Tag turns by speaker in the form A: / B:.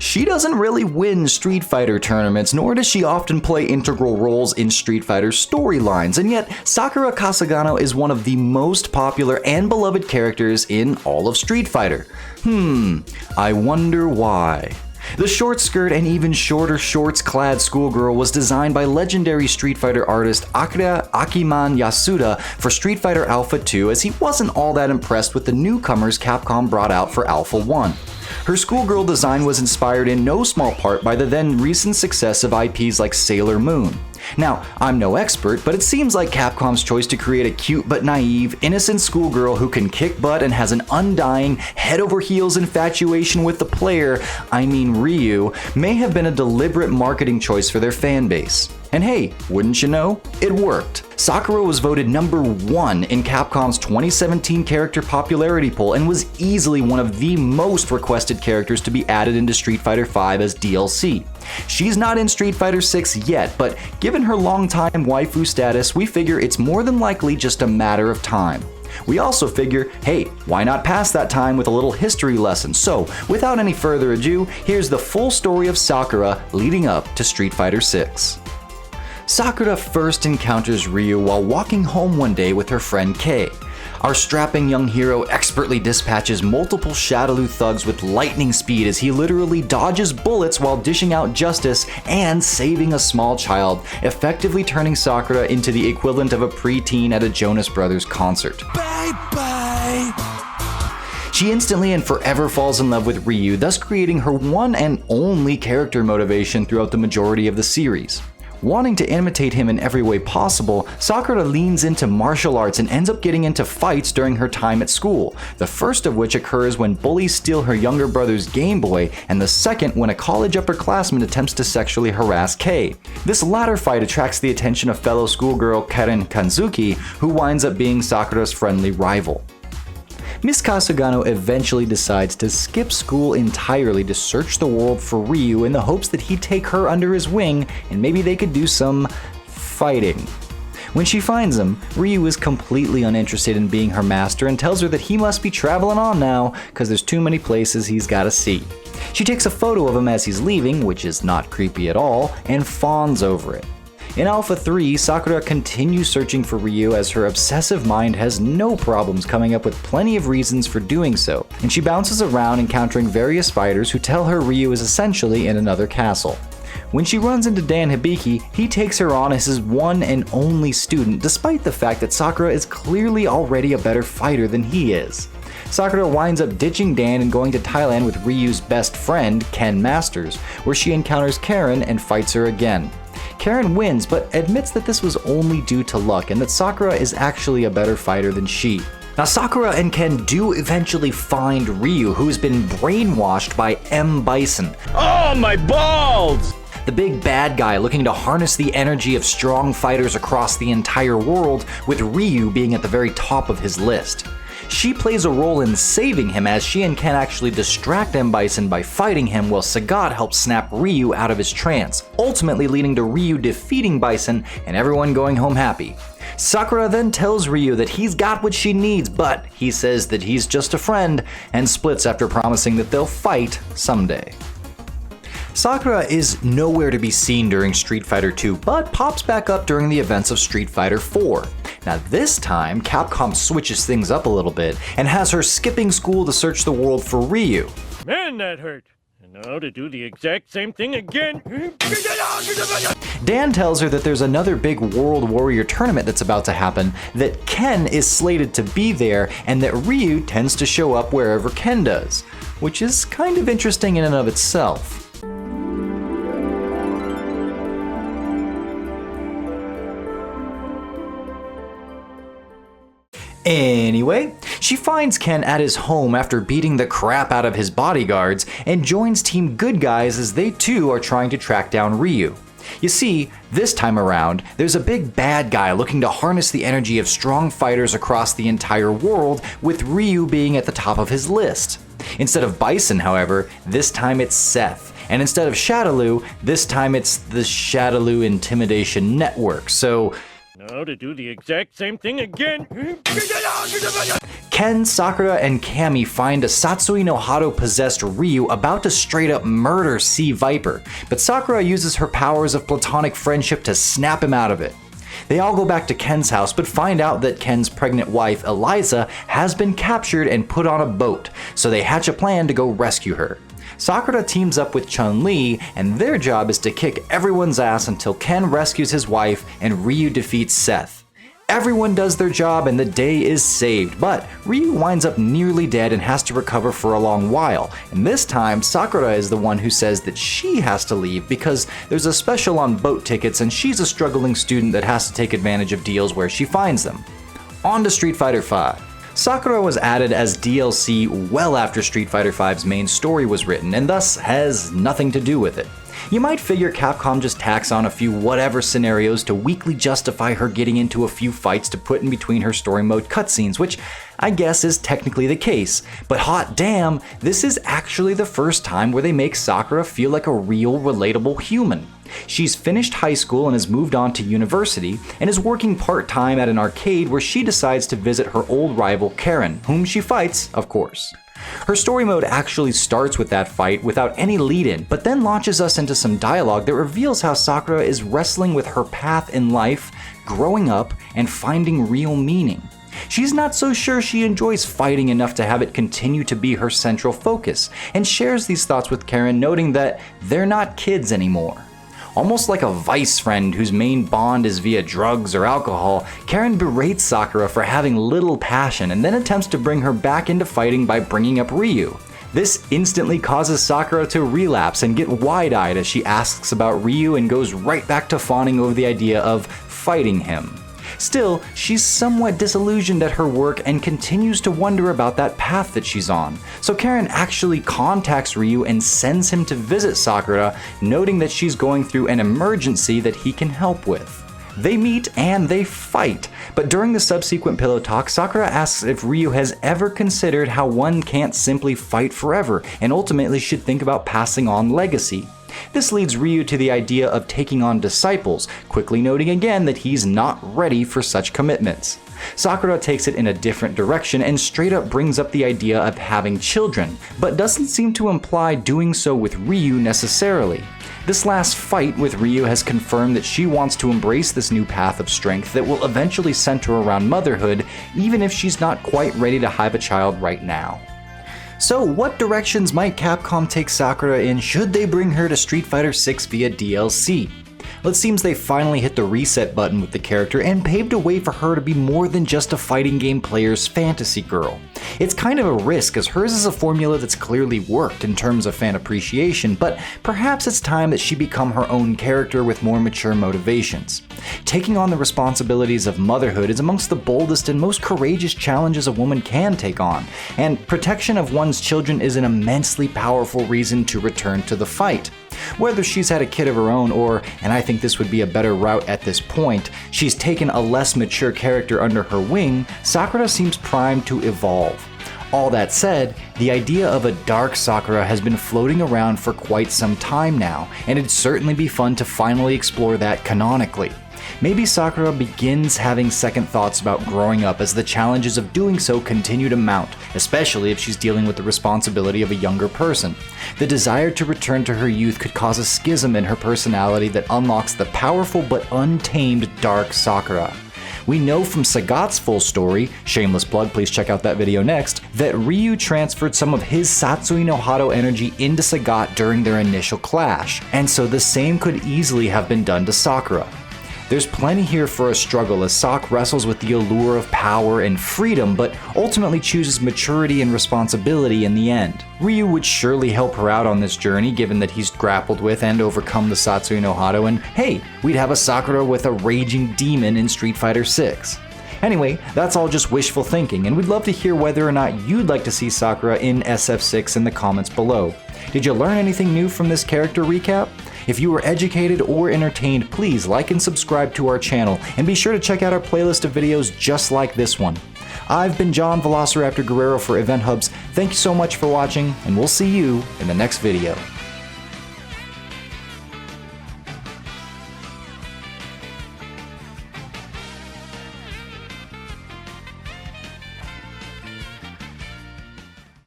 A: She doesn't really win Street Fighter tournaments, nor does she often play integral roles in Street Fighter storylines, and yet Sakura Kasagano is one of the most popular and beloved characters in all of Street Fighter. I wonder why. The short skirt and even shorter shorts-clad schoolgirl was designed by legendary Street Fighter artist Akira Akiman Yasuda for Street Fighter Alpha 2, as he wasn't all that impressed with the newcomers Capcom brought out for Alpha 1. Her schoolgirl design was inspired in no small part by the then recent success of IPs like Sailor Moon. Now, I'm no expert, but it seems like Capcom's choice to create a cute but naive, innocent schoolgirl who can kick butt and has an undying, head-over-heels infatuation with the player, I mean Ryu, may have been a deliberate marketing choice for their fanbase. And hey, wouldn't you know, it worked. Sakura was voted #1 in Capcom's 2017 character popularity poll and was easily one of the most requested characters to be added into Street Fighter V as DLC. She's not in Street Fighter 6 yet, but given her longtime waifu status, we figure it's more than likely just a matter of time. We also figure, hey, why not pass that time with a little history lesson? So, without any further ado, here's the full story of Sakura leading up to Street Fighter 6. Sakura first encounters Ryu while walking home one day with her friend Kei. Our strapping young hero expertly dispatches multiple Shadaloo thugs with lightning speed as he literally dodges bullets while dishing out justice and saving a small child, effectively turning Sakura into the equivalent of a preteen at a Jonas Brothers concert. Bye-bye! She instantly and forever falls in love with Ryu, thus creating her one and only character motivation throughout the majority of the series. Wanting to imitate him in every way possible, Sakura leans into martial arts and ends up getting into fights during her time at school, the first of which occurs when bullies steal her younger brother's Game Boy, and the second when a college upperclassman attempts to sexually harass Kei. This latter fight attracts the attention of fellow schoolgirl Karen Kanzuki, who winds up being Sakura's friendly rival. Miss Kasagano eventually decides to skip school entirely to search the world for Ryu in the hopes that he'd take her under his wing and maybe they could do some fighting. When she finds him, Ryu is completely uninterested in being her master and tells her that he must be traveling on now because there's too many places he's gotta see. She takes a photo of him as he's leaving, which is not creepy at all, and fawns over it. In Alpha 3, Sakura continues searching for Ryu as her obsessive mind has no problems coming up with plenty of reasons for doing so, and she bounces around encountering various fighters who tell her Ryu is essentially in another castle. When she runs into Dan Hibiki, he takes her on as his one and only student, despite the fact that Sakura is clearly already a better fighter than he is. Sakura winds up ditching Dan and going to Thailand with Ryu's best friend, Ken Masters, where she encounters Karen and fights her again. Karen wins, but admits that this was only due to luck and that Sakura is actually a better fighter than she. Now, Sakura and Ken do eventually find Ryu, who's been brainwashed by M. Bison.
B: Oh, my balls!
A: The big bad guy looking to harness the energy of strong fighters across the entire world, with Ryu being at the very top of his list. She plays a role in saving him as she and Ken actually distract M. Bison by fighting him while Sagat helps snap Ryu out of his trance, ultimately leading to Ryu defeating Bison and everyone going home happy. Sakura then tells Ryu that he's got what she needs, but he says that he's just a friend and splits after promising that they'll fight someday. Sakura is nowhere to be seen during Street Fighter 2, but pops back up during the events of Street Fighter 4. Now this time, Capcom switches things up a little bit and has her skipping school to search the world for Ryu.
B: Man, that hurt. And now to do the exact same thing again.
A: Dan tells her that there's another big World Warrior tournament that's about to happen, that Ken is slated to be there, and that Ryu tends to show up wherever Ken does, which is kind of interesting in and of itself. Anyway, she finds Ken at his home after beating the crap out of his bodyguards and joins Team Good Guys as they too are trying to track down Ryu. You see, this time around, there's a big bad guy looking to harness the energy of strong fighters across the entire world, with Ryu being at the top of his list. Instead of Bison, however, this time it's Seth. And instead of Shadaloo, this time it's the Shadaloo Intimidation Network, so...
B: Now to do the exact same thing again.
A: Ken, Sakura, and Kami find a Satsui no Hado possessed Ryu about to straight up murder Sea Viper, but Sakura uses her powers of platonic friendship to snap him out of it. They all go back to Ken's house but find out that Ken's pregnant wife, Eliza, has been captured and put on a boat, so they hatch a plan to go rescue her. Sakura teams up with Chun-Li, and their job is to kick everyone's ass until Ken rescues his wife and Ryu defeats Seth. Everyone does their job and the day is saved, but Ryu winds up nearly dead and has to recover for a long while. And this time, Sakura is the one who says that she has to leave because there's a special on boat tickets and she's a struggling student that has to take advantage of deals where she finds them. On to Street Fighter V. Sakura was added as DLC well after Street Fighter V's main story was written and thus has nothing to do with it. You might figure Capcom just tacks on a few whatever scenarios to weakly justify her getting into a few fights to put in between her story mode cutscenes, which I guess is technically the case, but hot damn, this is actually the first time where they make Sakura feel like a real relatable human. She's finished high school and has moved on to university, and is working part-time at an arcade where she decides to visit her old rival Karen, whom she fights, of course. Her story mode actually starts with that fight without any lead-in, but then launches us into some dialogue that reveals how Sakura is wrestling with her path in life, growing up, and finding real meaning. She's not so sure she enjoys fighting enough to have it continue to be her central focus, and shares these thoughts with Karen, noting that they're not kids anymore. Almost like a vice friend whose main bond is via drugs or alcohol, Karen berates Sakura for having little passion and then attempts to bring her back into fighting by bringing up Ryu. This instantly causes Sakura to relapse and get wide-eyed as she asks about Ryu and goes right back to fawning over the idea of fighting him. Still, she's somewhat disillusioned at her work and continues to wonder about that path that she's on. So Karen actually contacts Ryu and sends him to visit Sakura, noting that she's going through an emergency that he can help with. They meet and they fight, but during the subsequent pillow talk, Sakura asks if Ryu has ever considered how one can't simply fight forever and ultimately should think about passing on legacy. This leads Ryu to the idea of taking on disciples, quickly noting again that he's not ready for such commitments. Sakura takes it in a different direction and straight up brings up the idea of having children, but doesn't seem to imply doing so with Ryu necessarily. This last fight with Ryu has confirmed that she wants to embrace this new path of strength that will eventually center around motherhood, even if she's not quite ready to have a child right now. So what directions might Capcom take Sakura in should they bring her to Street Fighter VI via DLC? Well, it seems they finally hit the reset button with the character and paved a way for her to be more than just a fighting game player's fantasy girl. It's kind of a risk as hers is a formula that's clearly worked in terms of fan appreciation, but perhaps it's time that she become her own character with more mature motivations. Taking on the responsibilities of motherhood is amongst the boldest and most courageous challenges a woman can take on, and protection of one's children is an immensely powerful reason to return to the fight. Whether she's had a kid of her own or, and I think this would be a better route at this point, she's taken a less mature character under her wing, Sakura seems primed to evolve. All that said, the idea of a dark Sakura has been floating around for quite some time now, and it'd certainly be fun to finally explore that canonically. Maybe Sakura begins having second thoughts about growing up as the challenges of doing so continue to mount, especially if she's dealing with the responsibility of a younger person. The desire to return to her youth could cause a schism in her personality that unlocks the powerful but untamed dark Sakura. We know from Sagat's full story, shameless plug, please check out that video next, that Ryu transferred some of his Satsui no Hado energy into Sagat during their initial clash, and so the same could easily have been done to Sakura. There's plenty here for a struggle as Sak wrestles with the allure of power and freedom, but ultimately chooses maturity and responsibility in the end. Ryu would surely help her out on this journey given that he's grappled with and overcome the Satsui no Hado, and hey, we'd have a Sakura with a raging demon in Street Fighter VI. Anyway, that's all just wishful thinking, and we'd love to hear whether or not you'd like to see Sakura in SF6 in the comments below. Did you learn anything new from this character recap? If you were educated or entertained, please like and subscribe to our channel, and be sure to check out our playlist of videos just like this one. I've been John Velociraptor Guerrero for EventHubs. Thank you so much for watching, and we'll see you in the next video.